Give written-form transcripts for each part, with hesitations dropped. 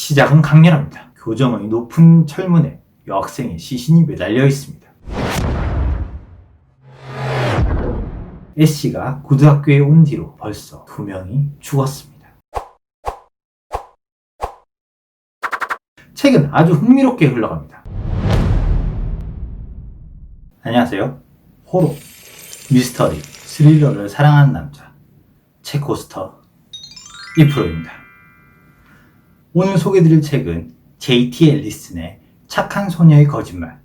시작은 강렬합니다. 교정의 높은 철문에 여학생의 시신이 매달려 있습니다. 애쉬가 고등학교에 온 뒤로 벌써 2명이 죽었습니다. 책은 아주 흥미롭게 흘러갑니다. 안녕하세요. 호러, 미스터리, 스릴러를 사랑하는 남자 책 호스터 이프로입니다. 오늘 소개해드릴 책은 J.T. 앨리슨의 착한 소녀의 거짓말,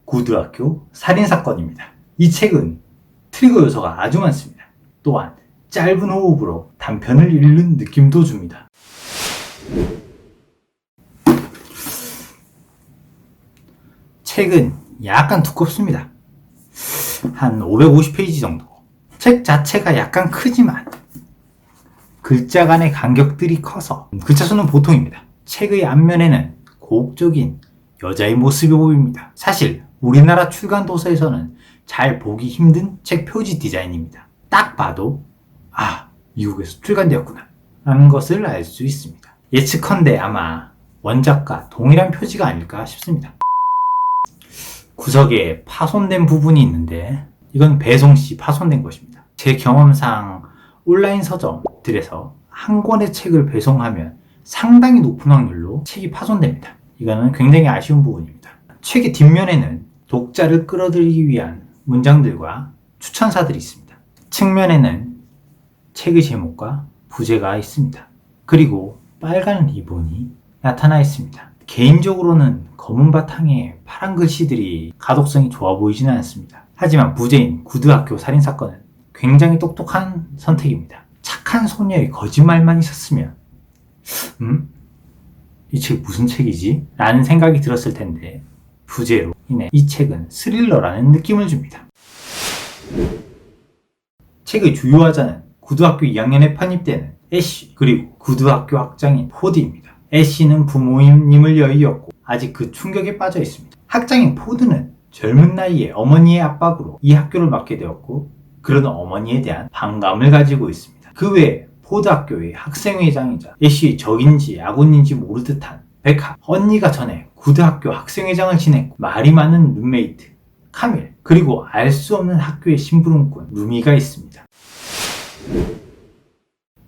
고등학교 살인사건입니다. 이 책은 트리거 요소가 아주 많습니다. 또한 짧은 호흡으로 단편을 읽는 느낌도 줍니다. 책은 약간 두껍습니다. 한 550페이지 정도. 책 자체가 약간 크지만 글자 간의 간격들이 커서 글자 수는 보통입니다. 책의 앞면에는 고혹적인 여자의 모습이 보입니다. 사실 우리나라 출간 도서에서는 잘 보기 힘든 책 표지 디자인입니다. 딱 봐도 미국에서 출간되었구나 라는 것을 알 수 있습니다. 예측컨대 아마 원작과 동일한 표지가 아닐까 싶습니다. 구석에 파손된 부분이 있는데 이건 배송 시 파손된 것입니다. 제 경험상 온라인 서점들에서 한 권의 책을 배송하면 상당히 높은 확률로 책이 파손됩니다. 이거는 굉장히 아쉬운 부분입니다. 책의 뒷면에는 독자를 끌어들이기 위한 문장들과 추천사들이 있습니다. 측면에는 책의 제목과 부제가 있습니다. 그리고 빨간 리본이 나타나 있습니다. 개인적으로는 검은 바탕에 파란 글씨들이 가독성이 좋아 보이지는 않습니다. 하지만 부제인 고등학교 살인사건은 굉장히 똑똑한 선택입니다. 착한 소녀의 거짓말만 있었으면 이 책 무슨 책이지? 라는 생각이 들었을 텐데 부제로 인해 이 책은 스릴러라는 느낌을 줍니다. 책의 주요 화자는 고등학교 2학년에 편입되는 애쉬 그리고 고등학교 학장인 포드입니다. 애쉬는 부모님을 여의었고 아직 그 충격에 빠져 있습니다. 학장인 포드는 젊은 나이에 어머니의 압박으로 이 학교를 맡게 되었고 그런 어머니에 대한 반감을 가지고 있습니다. 그 외에 포드 학교의 학생회장이자 애쉬의 적인지 아군인지 모르듯한 베카, 언니가 전에 고등학교 학생회장을 지냈고 말이 많은 룸메이트 카밀, 그리고 알 수 없는 학교의 심부름꾼 루미가 있습니다.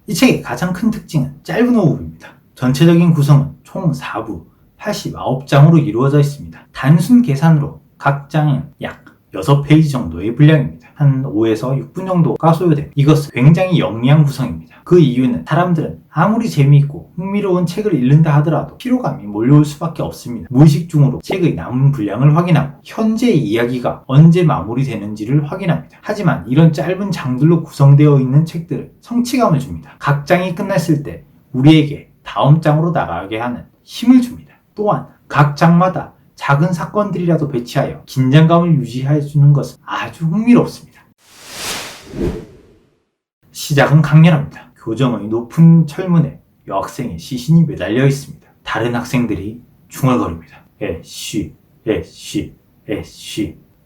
이 책의 가장 큰 특징은 짧은 호흡입니다. 전체적인 구성은 총 4부 89장으로 이루어져 있습니다. 단순 계산으로 각 장은 약 6페이지 정도의 분량입니다. 한 5에서 6분 정도가 소요됩니다. 이것은 굉장히 영리한 구성입니다. 그 이유는 사람들은 아무리 재미있고 흥미로운 책을 읽는다 하더라도 피로감이 몰려올 수밖에 없습니다. 무의식 중으로 책의 남은 분량을 확인하고 현재의 이야기가 언제 마무리되는지를 확인합니다. 하지만 이런 짧은 장들로 구성되어 있는 책들은 성취감을 줍니다. 각 장이 끝났을 때 우리에게 다음 장으로 나가게 하는 힘을 줍니다. 또한 각 장마다 작은 사건들이라도 배치하여 긴장감을 유지해주는 것은 아주 흥미롭습니다. 시작은 강렬합니다. 교정의 높은 철문에 여학생의 시신이 매달려 있습니다. 다른 학생들이 중얼거립니다. 애쉬.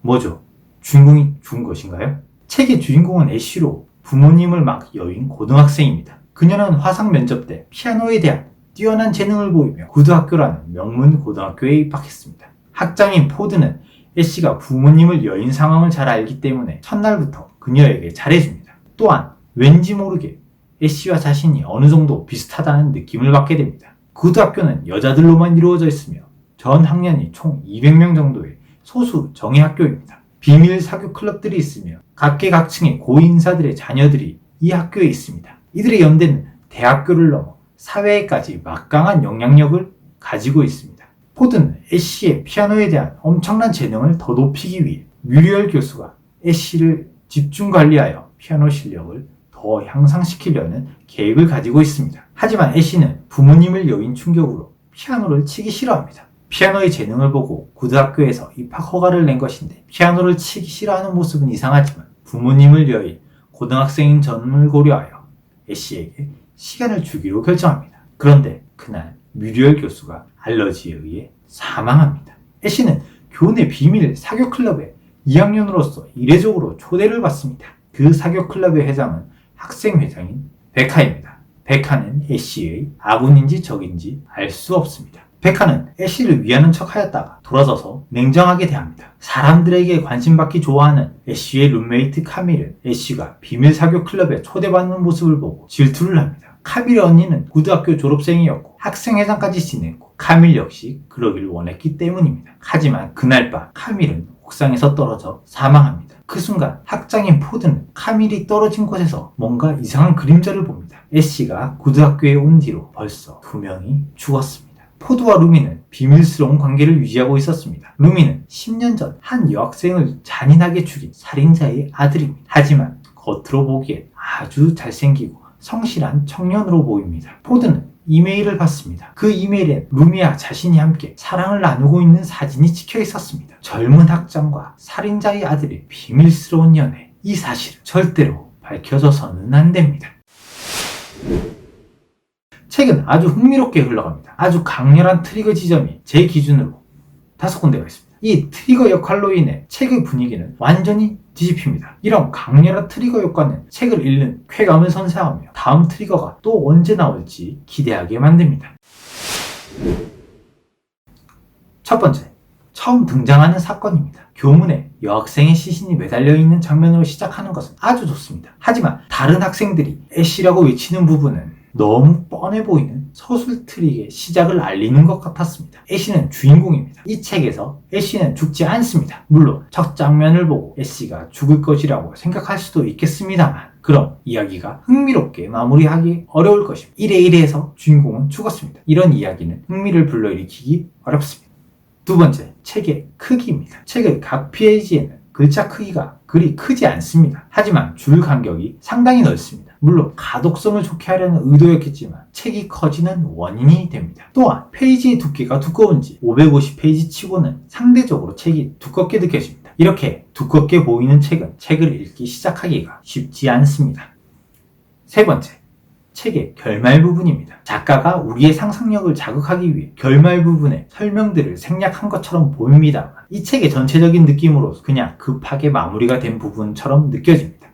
뭐죠? 주인공이 죽은 것인가요? 책의 주인공은 애쉬로 부모님을 막 여인 고등학생입니다. 그녀는 화상 면접 때 피아노에 대한 뛰어난 재능을 보이며 고등학교라는 명문 고등학교에 입학했습니다. 학장인 포드는 애쉬가 부모님을 여인 상황을 잘 알기 때문에 첫날부터 그녀에게 잘해줍니다. 또한 왠지 모르게 애쉬와 자신이 어느 정도 비슷하다는 느낌을 받게 됩니다. 고등학교는 여자들로만 이루어져 있으며 전 학년이 총 200명 정도의 소수 정예 학교입니다. 비밀 사교 클럽들이 있으며 각계각층의 고인사들의 자녀들이 이 학교에 있습니다. 이들의 연대는 대학교를 넘어 사회에까지 막강한 영향력을 가지고 있습니다. 포드는 애쉬의 피아노에 대한 엄청난 재능을 더 높이기 위해 뮤리얼 교수가 애쉬를 집중 관리하여 피아노 실력을 더 향상시키려는 계획을 가지고 있습니다. 하지만 애쉬는 부모님을 여인 충격으로 피아노를 치기 싫어합니다. 피아노의 재능을 보고 고등학교에서 입학 허가를 낸 것인데 피아노를 치기 싫어하는 모습은 이상하지만 부모님을 여인 고등학생인 점을 고려하여 애쉬에게 시간을 주기로 결정합니다. 그런데 그날 뮤리얼 교수가 알러지에 의해 사망합니다. 애쉬는 교내 비밀 사교 클럽에 2학년으로서 이례적으로 초대를 받습니다. 그 사교 클럽의 회장은 학생 회장인 베카입니다. 베카는 애쉬의 아군인지 적인지 알 수 없습니다. 베카는 애쉬를 위하는 척 하였다가 돌아서서 냉정하게 대합니다. 사람들에게 관심받기 좋아하는 애쉬의 룸메이트 카밀은 애쉬가 비밀 사교 클럽에 초대받는 모습을 보고 질투를 합니다. 카밀의 언니는 고등학교 졸업생이었고 학생회장까지 지냈고 카밀 역시 그러길 원했기 때문입니다. 하지만 그날 밤 카밀은 옥상에서 떨어져 사망합니다. 그 순간 학장인 포드는 카밀이 떨어진 곳에서 뭔가 이상한 그림자를 봅니다. 애쉬가 고등학교에 온 뒤로 벌써 2명이 죽었습니다. 포드와 루미는 비밀스러운 관계를 유지하고 있었습니다. 루미는 10년 전 한 여학생을 잔인하게 죽인 살인자의 아들입니다. 하지만 겉으로 보기엔 아주 잘생기고 성실한 청년으로 보입니다. 포드는 이메일을 받습니다. 그 이메일엔 루미와 자신이 함께 사랑을 나누고 있는 사진이 찍혀 있었습니다. 젊은 학장과 살인자의 아들의 비밀스러운 연애. 이 사실은 절대로 밝혀져서는 안 됩니다. 책은 아주 흥미롭게 흘러갑니다. 아주 강렬한 트리거 지점이 제 기준으로 5군데가 있습니다. 이 트리거 역할로 인해 책의 분위기는 완전히 뒤집힙니다. 이런 강렬한 트리거 효과는 책을 읽는 쾌감을 선사하며 다음 트리거가 또 언제 나올지 기대하게 만듭니다. 첫 번째, 처음 등장하는 사건입니다. 교문에 여학생의 시신이 매달려 있는 장면으로 시작하는 것은 아주 좋습니다. 하지만 다른 학생들이 애쉬라고 외치는 부분은 너무 뻔해 보이는 서술 트릭의 시작을 알리는 것 같았습니다. 애쉬는 주인공입니다. 이 책에서 애쉬는 죽지 않습니다. 물론 첫 장면을 보고 애쉬가 죽을 것이라고 생각할 수도 있겠습니다만 그럼 이야기가 흥미롭게 마무리하기 어려울 것입니다. 1회1회에서 주인공은 죽었습니다. 이런 이야기는 흥미를 불러일으키기 어렵습니다. 두 번째, 책의 크기입니다. 책의 각 페이지에는 글자 크기가 그리 크지 않습니다. 하지만 줄 간격이 상당히 넓습니다. 물론 가독성을 좋게 하려는 의도였겠지만 책이 커지는 원인이 됩니다. 또한 페이지의 두께가 두꺼운지 550페이지 치고는 상대적으로 책이 두껍게 느껴집니다. 이렇게 두껍게 보이는 책은 책을 읽기 시작하기가 쉽지 않습니다. 세 번째, 책의 결말 부분입니다. 작가가 우리의 상상력을 자극하기 위해 결말 부분에 설명들을 생략한 것처럼 보입니다만 이 책의 전체적인 느낌으로 그냥 급하게 마무리가 된 부분처럼 느껴집니다.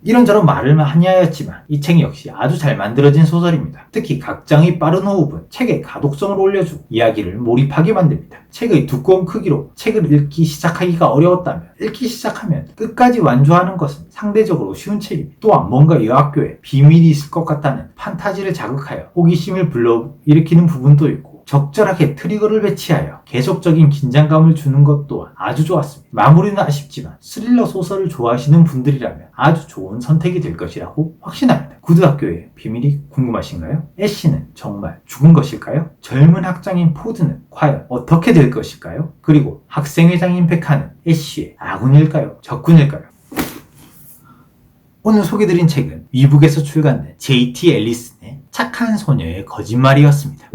이런저런 말을 많이 하였지만 이 책 역시 아주 잘 만들어진 소설입니다. 특히 각 장의 빠른 호흡은 책의 가독성을 올려주고 이야기를 몰입하게 만듭니다. 책의 두꺼운 크기로 책을 읽기 시작하기가 어려웠다면 읽기 시작하면 끝까지 완주하는 것은 상대적으로 쉬운 책입니다. 또한 뭔가 여학교에 비밀이 있을 것 같다는 판타지를 자극하여 호기심을 불러일으키는 부분도 있고 적절하게 트리거를 배치하여 계속적인 긴장감을 주는 것 또한 아주 좋았습니다. 마무리는 아쉽지만 스릴러 소설을 좋아하시는 분들이라면 아주 좋은 선택이 될 것이라고 확신합니다. 고등학교의 비밀이 궁금하신가요? 애쉬는 정말 죽은 것일까요? 젊은 학장인 포드는 과연 어떻게 될 것일까요? 그리고 학생회장인 베카는 애쉬의 아군일까요? 적군일까요? 오늘 소개드린 책은 미국에서 출간된 J.T. 앨리슨의 착한 소녀의 거짓말이었습니다.